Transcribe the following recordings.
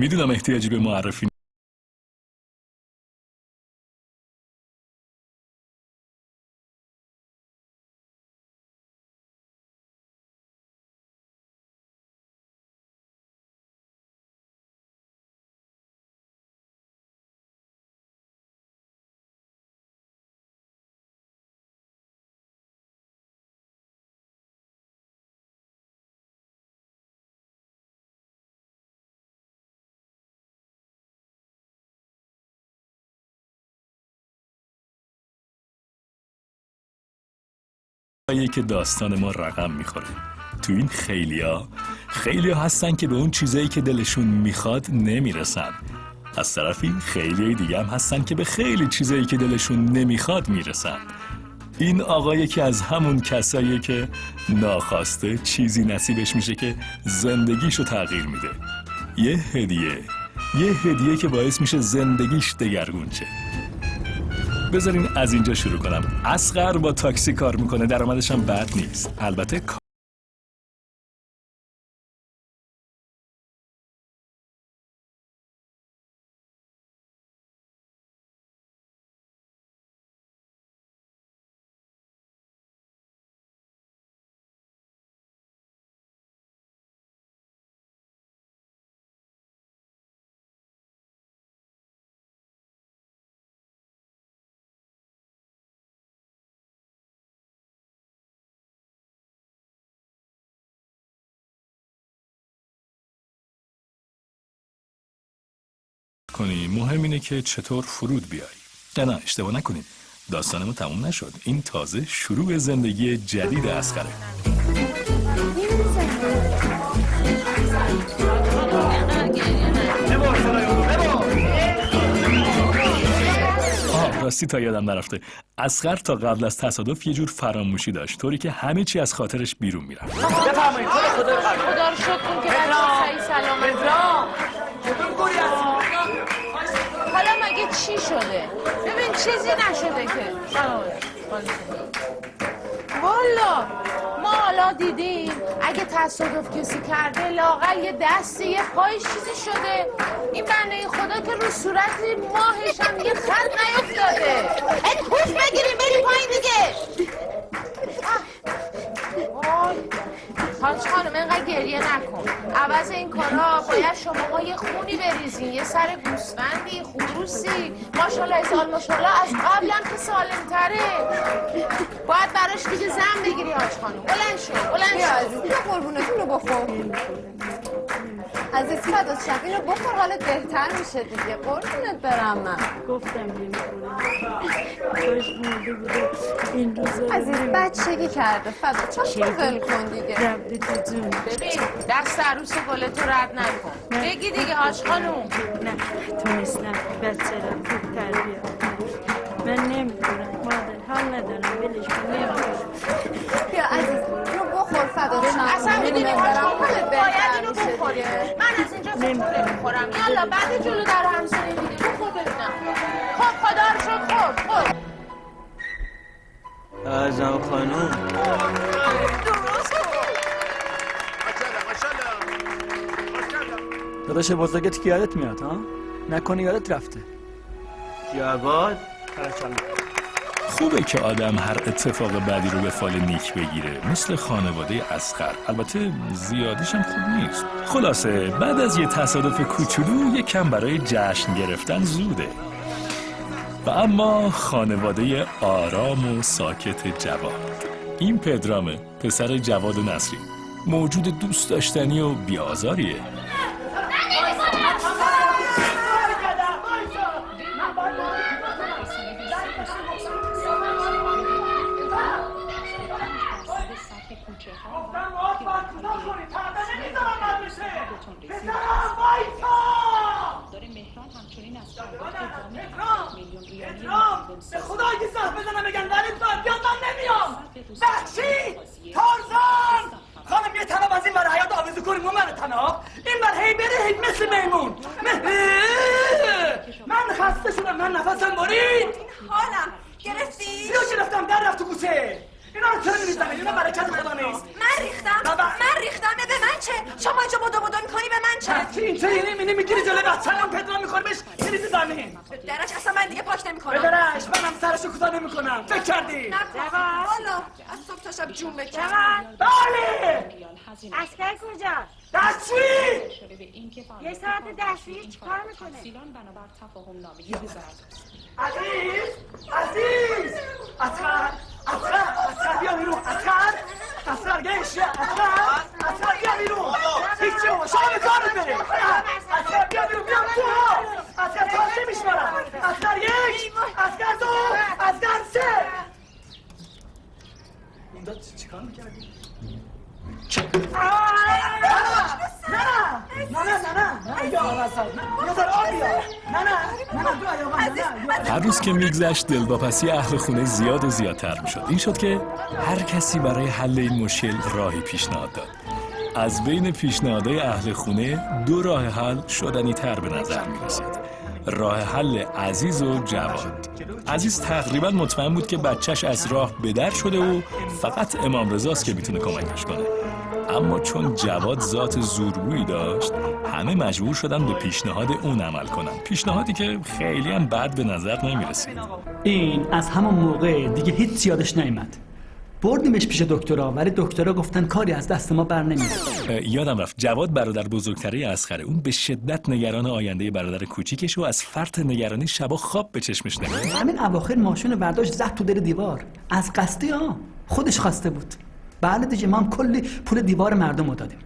میدونم احتیاجی به معرفی که داستان ما رقم میخوره. تو این خیلیا هستن که به اون چیزایی که دلشون میخواد نمیرسن. از طرفی خیلی دیگه هم هستن که به خیلی چیزایی که دلشون نمیخواد میرسن. این آقا یکی از همون کساییه که ناخواسته چیزی نصیبش میشه که زندگیشو تغییر میده. یه هدیه که باعث میشه زندگیش دگرگون شه. بذارین از اینجا شروع کنم. اصغر با تاکسی کار میکنه، درآمدش هم بد نیست. البته مهم اینه که چطور فرود بیایی. نه اشتباه نکنید، داستانمون تموم نشد. این تازه شروع زندگی جدید اصغره. راستی تا یادم نرفته، اصغر تا قبل از تصادف یه جور فراموشی داشت، طوری که همه چی از خاطرش بیرون میرفت. بفرمایید. خدا رو شکر کن که بچه صحیح سلامت. حالا مگه چی شده؟ ببین چیزی نشده که. والا ما حالا دیدیم اگه تصادف کسی کرده لااقل یه دستی یه پای چیزی شده. این بنده خدا که رو صورت ماهش هم یه خط نیفتاده. پوش بگیریم بریم پایین دیگه. حاج خانم اینقدر گریه نکن. عوض این کارا باید شماها یه خونی بریزین، یه سر گوسفندی، خروسی. ماشاءالله سال ماشاءالله از قبلم که سالم تره. باید براش دیگه زن بگیری حاج خانم. بلند شو عزیز، اینو قربونتون رو بخور. عزیز فدات شم، اینو بخور حالت بهتر میشه دیگه. قربونت برم من. گفتم کاش مرده بوده این روزا. عزیز بچگی کرده فدات شم، ول کن دیگه. رفته تو جون. ببین دست عروس گل تو رد نکن. بگی دیگه حاج خانم. نه تونستم بچه را خوب تربیت کنم. من نمیتونم مادر، حال ندارم ولش کن. بیا عزیز اینو بخور فدات شم. اصلا میدونی حاج خانم باید اینو بخوری. من از اینجا فطوره میخورم. یالا بعد جلو در همسایه دیگه بخور ببینم. خب خدا رو شکر. خب اعظم خانوم داداش بزرگت که یادت میاد ها؟ نکنی یادت رفته. جواد خوبه که آدم هر اتفاق بعدی رو به فال نیک بگیره، مثل خانواده اصغر. البته زیادیش هم خوب نیست. خلاصه بعد از یه تصادف کوچولو یکم برای جشن گرفتن زوده. و اما خانواده آرام و ساکت جواد. این پدرامه، پسر جواد و نصری. موجود دوست داشتنی و بیازاریه. به خدا اگه زهر بزنم بگن ولی بیاد من نمیام. بخشی تارزان خانم یه تناب از این برای حیات آویزو کنیم اون برای تناب این بر هی بره هی مثل میمون. من خسته شدم، من نفسم برید. حالم گرفتی؟ اینو گرفتم در رفت تو کوچه. اینا رو چرا می‌ریزن؟ اینا برکت خدا نیست. من ریختم به من چه؟ شما اینجا بدو میکنی به من چه اینطوری نمی‌بینی میگیری جلوی بچه‌ام پدرام می‌خوره بهش می‌ریزی زمین. درش اصلا من دیگه پاک نمی‌کنم. درش منم سرشو کوتاه نمی‌کنم. فکر کردی؟ والا از صبح تا شب جون بکن. بله. اسکر کجا؟ دستشویی. یه ساعت دستشویی چیکار میکنه؟ عزیز اسخر بیا بیرون اسخر گیش اسخر بیا بیرون هیچی بابا شما به کارت بره اسخر بیا بیرون بیام تو اسخر تاسی میشمارم اسخر یک اسخر دو اسخر سه این داد چیکار میکردی؟ هر روز که میگذشت دلواپسی اهل خونه زیاد و زیادتر میشد. این شد که هر کسی برای حل این مشکل راهی پیشنهاد داد. از بین پیشنهادهای اهل خونه 2 راه حل شدنی تر به نظر میرسید. راه حل عزیز و جواد. عزیز تقریبا مطمئن بود که بچهش از راه به در شده و فقط امام رضاست که میتونه کمکش کنه. اما چون جواد ذات زورگویی داشت، همه مجبور شدن به پیشنهاد اون عمل کنن. پیشنهادی که خیلی هم بد به نظر نمیرسید. این از همون موقع دیگه هیچ یادش نیامد. بردیمش پیش دکترها، ولی دکترها گفتن کاری از دست ما بر نمیاد. یادم رفت جواد برادر بزرگتره اسخره. اون به شدت نگران آینده برادر کوچیکش و از فرط نگرانی شبا خواب به چشمش نمیاد. همین اواخر ماشین برداشت زد تو در دیوار. از قصدی خودش خواسته بود. بله دیگه ما هم کلی پول دیوار مردم رو دادیم.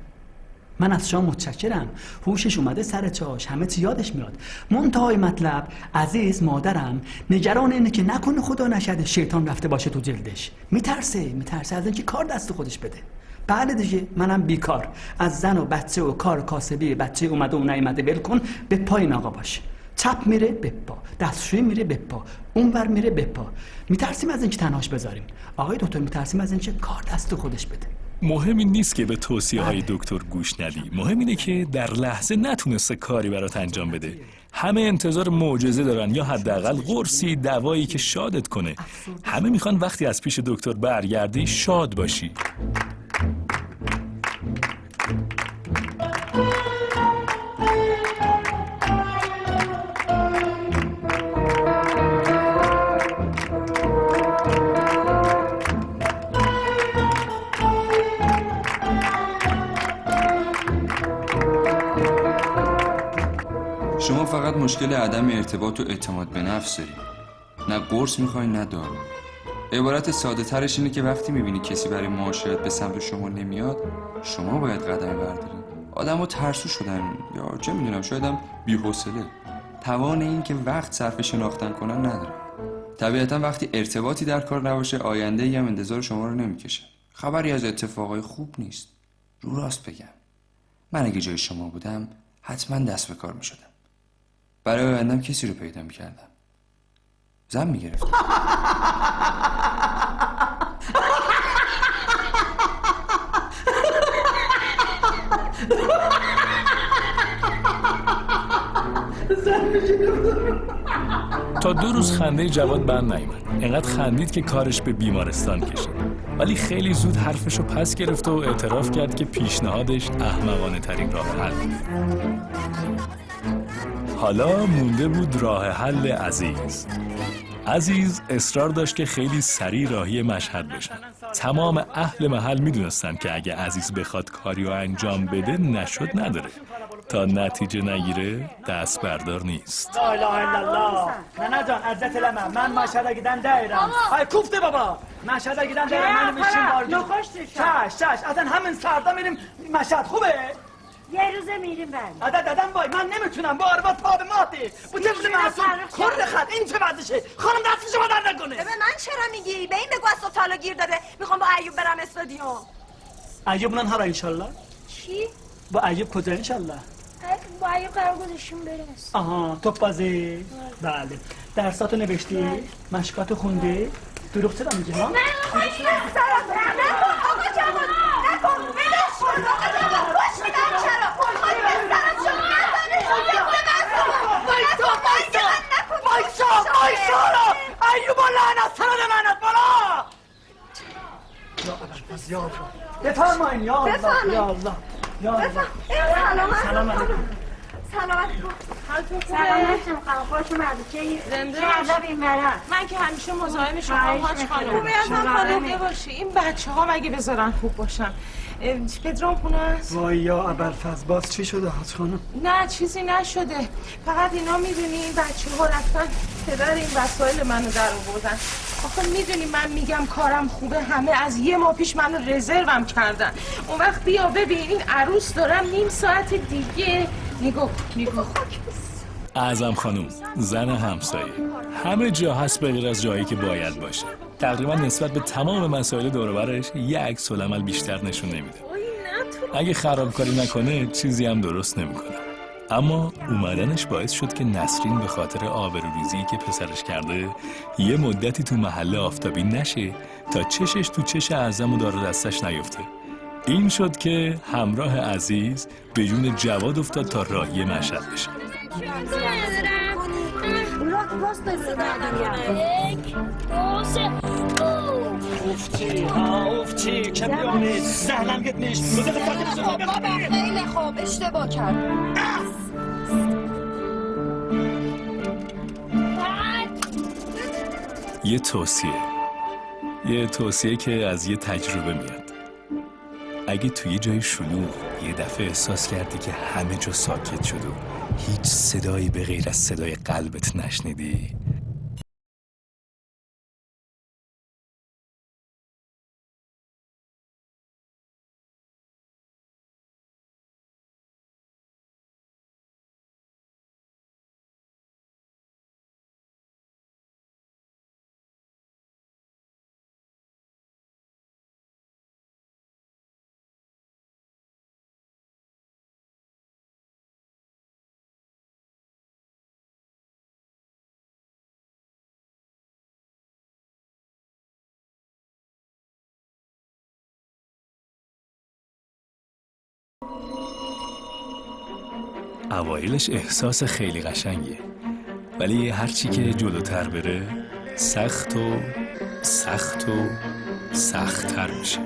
من از شما متشکرم. هوشش اومده سر چاش، همه چی یادش میاد. منتهای مطلب عزیز مادرم نگران اینه که نکنه خدا نشده شیطان رفته باشه تو جلدش. میترسه از اینکه کار دست خودش بده. بله دیگه منم بیکار. از زن و بچه و کار کاسبی بچه اومده و نیومده ول کن به پای آقا باش. چپ میره بپا، دستشویی میره بپا، اونور میره بپا. میترسیم از اینکه تنهاش بذاریم. آقای دکتر میترسیم از اینکه کار دست خودش بده. مهم این نیست که به توصیه‌های دکتر گوش ندی. مهم اینه که در لحظه نتونسته کاری برات انجام بده. همه انتظار معجزه دارن یا حداقل قرصی، دوایی که شادت کنه. همه میخوان وقتی از پیش دکتر برگردی شاد باشی. شما فقط مشکل عدم ارتباط و اعتماد به نفس داری. نه قرص میخوای نه دارو. عبارت ساده ترش اینه که وقتی میبینی کسی برای معاشرت به سمت شما نمیاد، شما باید قدمی بردارین. آدم‌ها ترسو شدن یا چه میدونم شاید هم بی‌حوصله. توان این که وقت صرف شناختن کنن نداره. طبیعتا وقتی ارتباطی در کار نباشه آینده‌ای هم انتظار شما رو نمیکشه. خبری از اتفاقای خوب نیست. رو راست بگم، من اگه جای شما بودم حتما دست به کار میشدم. برای آیندم کسی رو پیدا میکردم. زن میگرفتم. تا 2 روز خنده جواد بند نیامد. انقدر خندید که کارش به بیمارستان کشید. ولی خیلی زود حرفشو پس گرفت و اعتراف کرد که پیشنهادش احمقانه ترین راه حل بود. حالا مونده بود راه حل عزیز اصرار داشت که خیلی سریع راهی مشهد بشن. تمام اهل محل میدونستن که اگه عزیز بخواد کاریو انجام بده نشد نداره. تا نتیجه نگیره دست بردار نیست. لا اله الا الله. نه جان عزت لما من مشهد گیدن دایرم. های کوفته بابا. مشهد گیدن دایرم من میشیم باردو. چش اصلا همین سردا میریم مشهد خوبه؟ یه روزه میریم بله. دادم وای من نمیتونم با عربات پا به ماتی. bu طفل معصوم خورد خد این چه وضعشه؟ خانم دست شما در نکنه. به من چرا میگی؟ به این بگو از صبح تا گیر داده. میخوام با ایوب برم استادیوم. ایوب نان هارا انشالله. چی؟ با ایوب کجا انشالله؟ با ایوب قرار گذاشتیم برس. آها توپ بازی. بله. درساتو نوشتی؟ مشکاتو خوندی؟ دروغ چرا میگی ها؟ نه آقا جوان نکن ولش کن آقا جوان خوش میدم چرا خواهی بسترم شما وایسا ایوبا لعنت سرد منت بالا. بفرمایین یا الله سلامت کن. حالتون خوبه؟ سلامتون خانم، خوش اومدید. زنده چه ادب این برات. من که همیشه مزاحم شما حاج خانم. خوبی هستم خوبه باشی. این بچه ها مگه بذارن خوب باشن؟ پدرام خونه است؟ وای یا ابوالفضل، باز چی شده حاج خانم؟ نه چیزی نشده، فقط اینا میدونی این بچه ها رفتن پدر این وسایل منو در آوردن. آخه میدونی من میگم کارم خوبه، همه از یه ماه پیش منو رزروم کردن. اون وقت بیا ببین این عروس دارم نیم ساعت دیگه. نگاه اعظم خانوم، زن همسایه، همه جا هست به غیر از جایی که باید باشه. تقریبا نسبت به تمام مسائل دور و برش یه عکس العمل بیشتر نشون نمیده. اگه خرابکاری نکنه چیزی هم درست نمیکنه. اما اومدنش باعث شد که نسرین به خاطر آبروریزی که پسرش کرده یه مدتی تو محله آفتابی نشه تا چشش تو چش اعظم و دار دستش نیفته. این شد که همراه عزیز به جون جواد افتاد تا راهی مشهد بشه. افتی کمیونه زهلم گت نیش خیلی خوب اشتباه کرد. یه توصیه که از یه تجربه میاد. اگه توی جای شلوغ یه دفعه احساس کردی که همه جا ساکت شد و هیچ صدایی به غیر از صدای قلبت نشنیدی، اوایلش احساس خیلی قشنگیه، ولی هرچی که جلوتر بره سخت و سخت‌تر میشه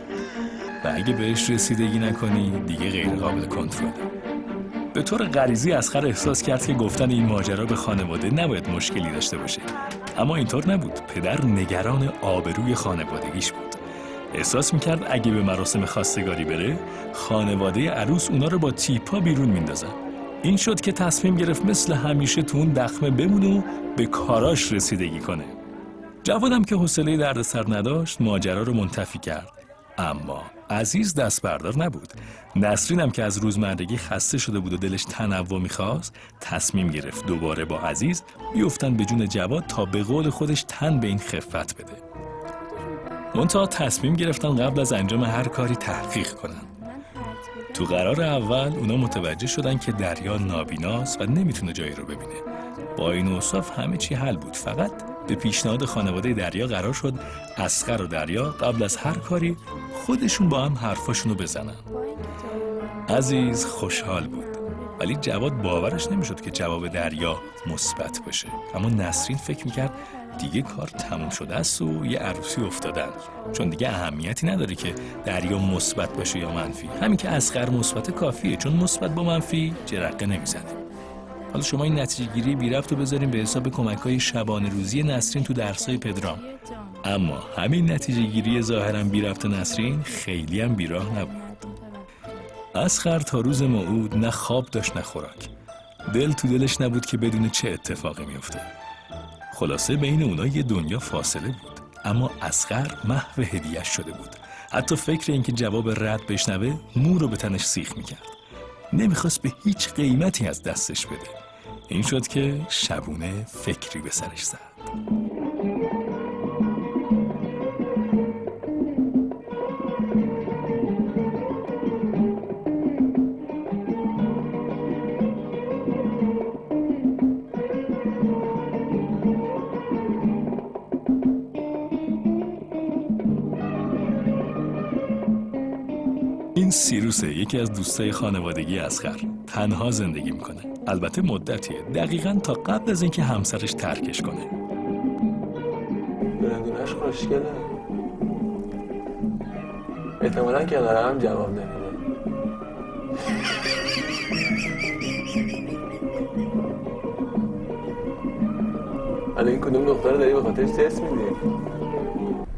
و اگه بهش رسیدگی نکنی دیگه غیر قابل کنترله. به طور غریزی اصغر احساس کرد که گفتن این ماجرا به خانواده نباید مشکلی داشته باشه، اما اینطور نبود. پدر نگران آبروی خانوادگیش بود. احساس میکرد اگه به مراسم خواستگاری بره خانواده عروس اونا رو با تیپا بیرون میندازن. این شد که تصمیم گرفت مثل همیشه تو اون دخمه بمونه و به کاراش رسیدگی کنه. جوادم که حوصله دردسر نداشت ماجرا رو منتفی کرد، اما عزیز دست بردار نبود. نسرین هم که از روزمرگی خسته شده بود و دلش تنوع میخواست تصمیم گرفت دوباره با عزیز بیفتن به جون جواد تا به قول خودش تن به این خفت بده. منتها تصمیم گرفتن قبل از انجام هر کاری تحقیق کنن. تو قرار اول اونا متوجه شدن که دریا نابیناست و نمیتونه جایی رو ببینه. با این اوصاف همه چی حل بود. فقط به پیشنهاد خانواده دریا قرار شد اصغر و دریا قبل از هر کاری خودشون با هم حرفاشونو بزنن. عزیز خوشحال بود، ولی جواد باورش نمیشد که جواب دریا مثبت باشه. اما نسرین فکر میکرد دیگه کار تموم شده است و یه عروسی افتادن، چون دیگه اهمیتی نداره که دریا مثبت باشه یا منفی. همین که اصغر مثبت کافیه، چون مثبت با منفی جرقه نمیزنه. حالا شما این نتیجه گیری بی ربط رو بذاریم به حساب کمک‌های شبانه روزی نسرین تو درس‌های پدرام. اما همین نتیجه گیری ظاهراً بی ربط نسرین خیلی هم بیراه نبود. اصغر تا روز موعود نه خواب داشت نه خوراک. دل تو دلش نبود که بدون چه اتفاقی میفته. خلاصه بین اونا یه دنیا فاصله بود، اما اصغر محو هدیه‌اش شده بود. حتی فکر این که جواب رد بشنوه مو رو به تنش سیخ میکرد. نمیخواست به هیچ قیمتی از دستش بده. این شد که شبونه فکری به سرش زد. این سیروسه، یکی از دوستای خانوادگی اصغر. تنها زندگی میکنه، البته مدتیه، دقیقاً تا قبل از اینکه همسرش ترکش کنه. دونش خوشگله، احتمالاً کنارم جواب نمیده. الان این کدوم دختر داری به خاطرش تست میدی؟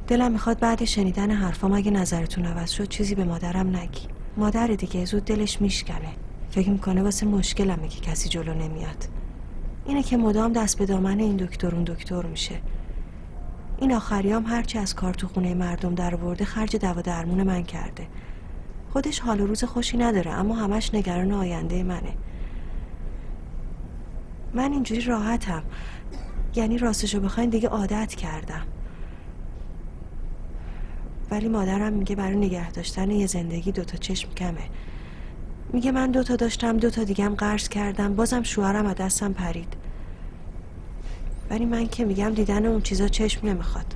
دلم میخواد بعد شنیدن حرفام اگه نظرتون عوض شد چیزی به مادرم نگی. مادر دیگه زود دلش میشکنه. فکر میکنه واسه مشکلمه که کسی جلو نمیاد. اینه که مدام دست به دامن این دکتر اون دکتر میشه. این آخریام هرچی از کار تو خونه مردم در آورده خرج دوا درمون من کرده. خودش حال و روز خوشی نداره اما همش نگران آینده منه. من اینجوری راحتم. یعنی راستشو بخواین دیگه عادت کردم. ولی مادرم میگه برای نگه داشتن یه زندگی 2 تا چشم کمه. میگه من 2 تا داشتم 2 تا دیگه هم قرض کردم بازم شوهرم از دستم پرید. ولی من که میگم دیدن اون چیزا چشم نمیخواد.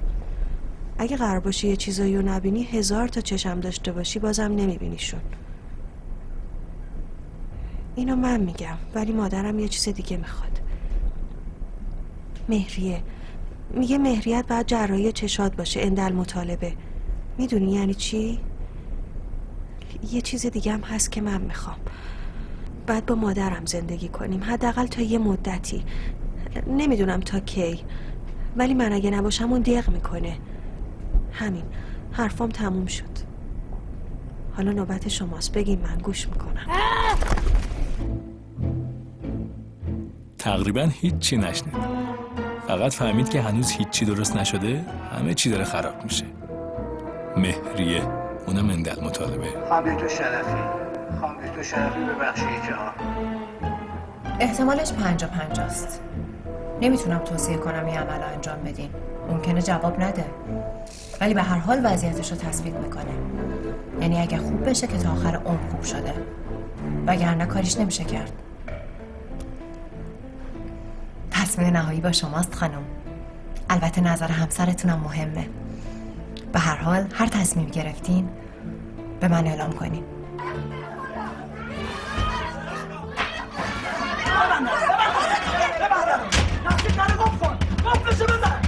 اگه قرار باشه یه چیزایی رو نبینی 1000 تا چشم داشته باشی بازم نمیبینیشون. اینو من میگم ولی مادرم یه چیز دیگه میخواد. مهریه. میگه مهریت باید جراحی چشات باشه اندالمطالبه. میدونی یعنی چی؟ یه چیز دیگه هم هست که من میخوام. باید با مادرم زندگی کنیم حداقل تا یه مدتی. نمیدونم تا کی ولی من اگه نباشم اون دیق میکنه. همین حرفام تموم شد. حالا نوبت شماست بگیم من گوش میکنم. تقریبا هیچی نشنید. فقط فهمید که هنوز هیچی درست نشده، همه چی داره خراب میشه. مهریه، اونم اندالمطالبه. خانم دکتر شرفی ببخشید که احتمالش 50-50 است. نمیتونم توصیه کنم این عمل رو انجام بدین. ممکنه جواب نده. ولی به هر حال وضعیتش رو تثبیت میکنه. یعنی اگه خوب بشه که تا آخر عمر خوب شده. وگرنه کاریش نمیشه کرد. تصمیم نهایی با شماست خانم. البته نظر همسرتونم مهمه. به هر حال هر تصمیم گرفتین به من اعلام کنین. نفسید نره گفت کن گفتشو بزن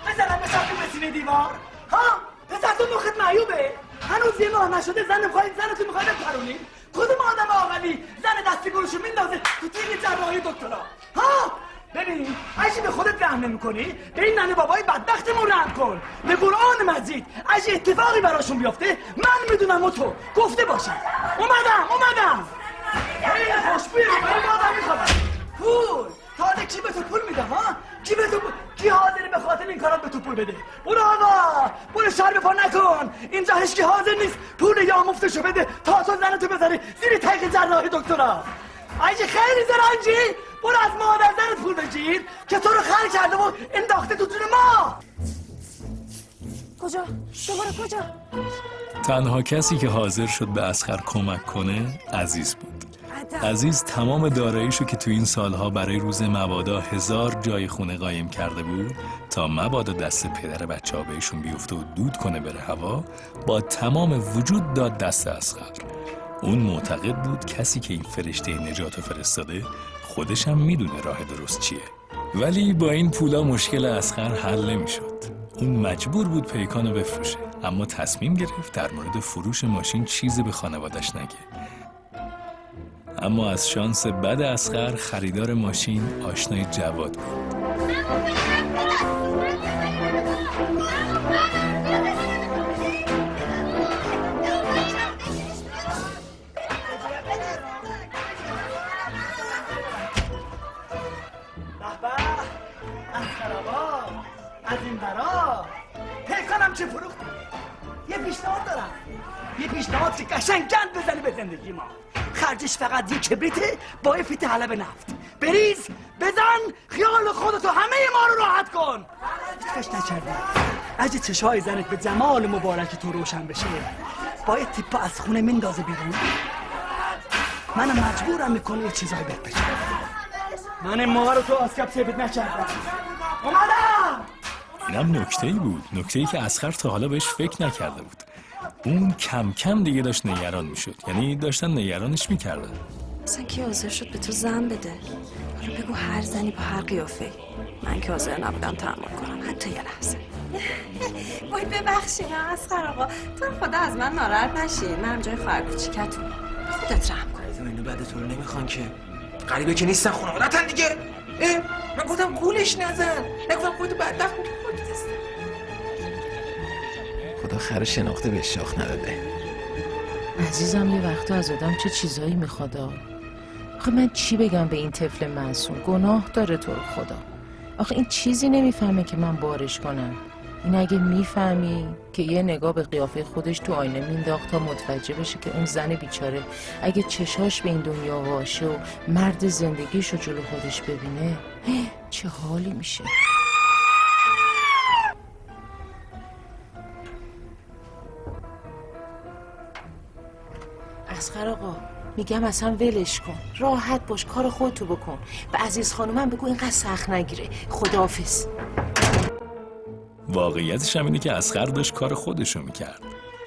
بزنم به شکل بسینه دیوار ها پسر تو مخت معیوبه هنوز یه ماه نشده زنتو میخوای بپرونی کدوم آدم عاقلی زن دستی گروشو میندازه تو تیغ جراحی دکترا ها ببین اگه به خودت رحم نمی‌کنی به این ننه بابای بدبختمون رحم کن به قرآن مجید اگه اتفاقی براشون بیفته من میدونم و تو گفته باشم اومدم این خوشبیه این آدم میخواد پول تا کی به تو پول میده ها کی حاضره به خاطر این کارات به تو پول بده برو آقا برو شر به پا نکن اینجا هیچکی حاضر نیست پول یا مفتشو بده تا تو زنتو بذاری زیر تیغ جراحی دکترا اگه خیلی زرنگی برو از مادر زنت پول بگیر که تو رو خرج کرده و انداخته تو جون ما. کجا؟ دوباره کجا؟ تنها کسی که حاضر شد به اصغر کمک کنه عزیز بود. عزیز تمام داراییشو که تو این سالها برای روز مبادا 1000 جای خونه قایم کرده بود تا مبادا دست پدر بچه‌ها بهشون بیفته و دود کنه بره هوا با تمام وجود داد دست اصغر. اون معتقد بود کسی که این فرشته نجات فرستاده خودش هم میدونه راه درست چیه. ولی با این پولا مشکل اصغر حل نمیشد. اون مجبور بود پیکانو بفروشه اما تصمیم گرفت در مورد فروش ماشین چیزی به خانوادش نگه. اما از شانس بد اصغر خریدار ماشین آشنای جواد بود. از این برا پیکانم چه فروخت یه پیشنهاد دارم یه پیشنهاد که قشنگ گند بزنی به زندگی ما خرجش فقط یه کبریته با یه فیت حلب نفت بریز بزن خیال خودتو همه ما رو راحت کن فکر نکردی اگه چشای زنت به جمال مبارک تو روشن بشه با یه تیپا از خونه میندازه بیرون منم مجبورم میکنه یه چیزایی بهت بگم من ما رو تو آسکاب سفید نکردم اومدم اینم نکته‌ای بود، نکته‌ای که اصغر تا حالا بهش فکر نکرده بود. اون کم کم دیگه داشت نگران میشد، یعنی داشتن نگرانش میکردن. اصلا کی حاضر شد به تو زن بده؟ حالا بگو هر زنی با هر قیافه‌ای. من که حاضر نبودم تحمل کنم حتی یه لحظه. وای ببخشید اصغر آقا تو خدا از من ناراحت نشین منم جای خواهر کوچیکتون خودت رحم کن. عزیزم اینو بعد تو رو نمیخوان که غریبه که نیستن خانواده‌تن دیگه. من گفتم گولش نزن، نگفتم خودتو بدبخت می‌کنی خودت است. خدا خر شناخته به شاخ نداده. عزیزم یه وقتا از آدم چه چیزایی میخواد. آخه من چی بگم به این طفل معصوم؟ گناه داره تو رو خدا. آخه این چیزی نمیفهمه که من بارش کنم. این اگه میفهمی که یه نگاه به قیافه خودش تو آینه مینداخت تا متوجه بشه که اون زن بیچاره اگه چشاش به این دنیا واشه و مرد زندگیشو جلو خودش ببینه چه حالی میشه. اصغر آقا میگم اصلا ولش کن، راحت باش، کار خودتو بکن. به عزیز خانومم بگو اینقدر سخت نگیره. خداحافظ. واقعیتش هم اینه که اصغر داشت کار خودشو میکرد.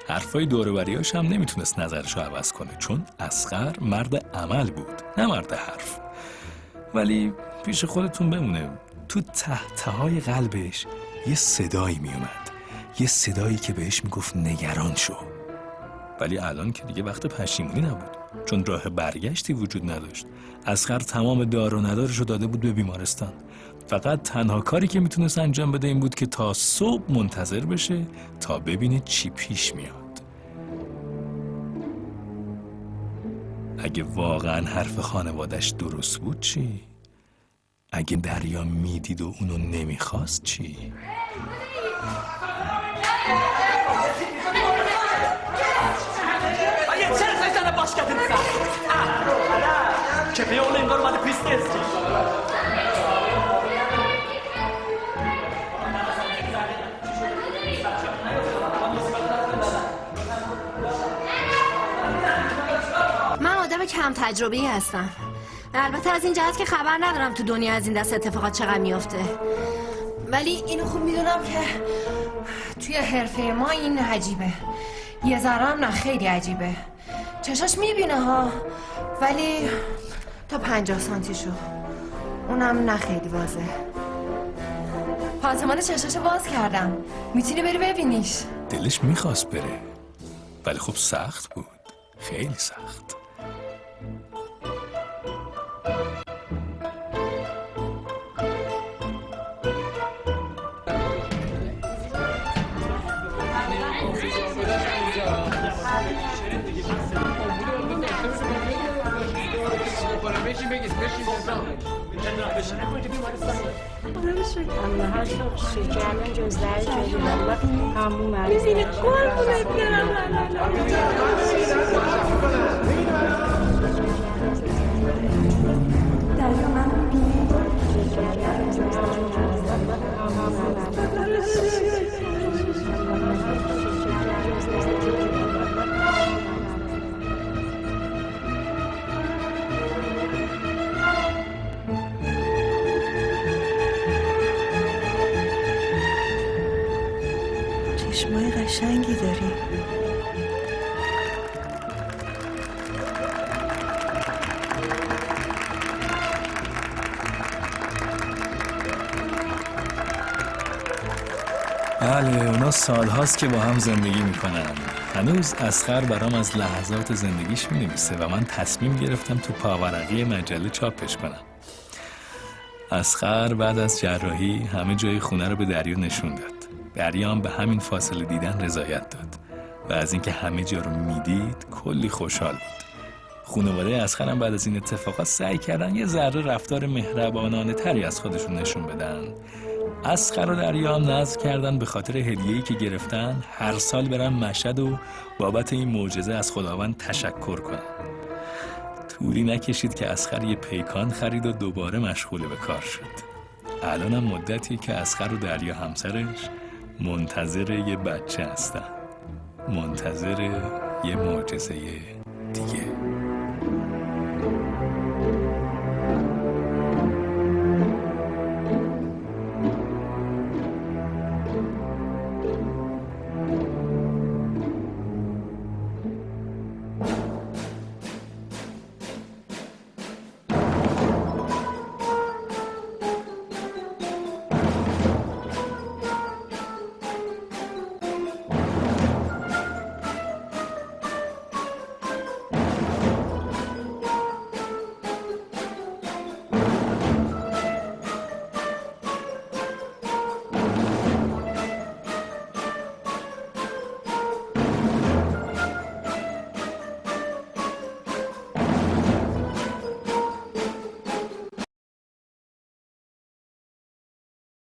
حرفای دور و بریاش هم نمیتونست نظرشو عوض کنه، چون اصغر مرد عمل بود نه مرد حرف. ولی پیش خودتون بمونه، تو ته قلبش یه صدایی میومد، یه صدایی که بهش میگفت نگران شو. ولی الان که دیگه وقت پشیمونی نبود، چون راه برگشتی وجود نداشت. اصغر تمام دار و ندارشو داده بود به بیمارستان. فقط تنها کاری که میتونست انجام بده این بود که تا صبح منتظر بشه تا ببینه چی پیش میاد. اگه واقعا حرف خانوادش درست بود چی؟ اگه دریا میدید و اونو نمیخواست چی؟ Che io le ingormate pistezzi. من آدم کم تجربه‌ای هستم. البته از این جهت که خبر ندارم تو دنیا از این دست اتفاقات چقدر میفته. ولی اینو خوب میدونم که توی حرفه ما این عجیبه. یه ذره هم نه، خیلی عجیبه. چشاش میبینه ها، ولی تا 50 سانتیشو، اونم نه خیلی واضح. پانسمان چشاشو باز کردم، میتونی بری ببینیش. دلش میخواست بره، ولی خب سخت بود، خیلی سخت. چشمای قشنگی داری. بله، اونا سالهاست که با هم زندگی میکنن. هنوز اصغر برام از لحظات زندگیش مینویسه و من تصمیم گرفتم تو پاورقی مجله چاپش کنم. اصغر بعد از جراحی همه جای خونه رو به دریا نشون داد. دریا هم به همین فاصله دیدن رضایت داد و از اینکه همه جا رو میدید کلی خوشحال بود. خانواده اصغر هم بعد از این اتفاقات سعی کردن یه ذره رفتار مهربانانه تری از خودشون نشون بدن. اصغر و دریا هم نذر کردن به خاطر هدیه‌ای که گرفتن هر سال برن مشهد و بابت این معجزه از خداوند تشکر کنن. طولی نکشید که اصغر یه پیکان خرید و دوباره مشغول به کار شد. الان هم مدتی که اصغر و دریا همسرش منتظر یه بچه هستن، منتظر یه معجزه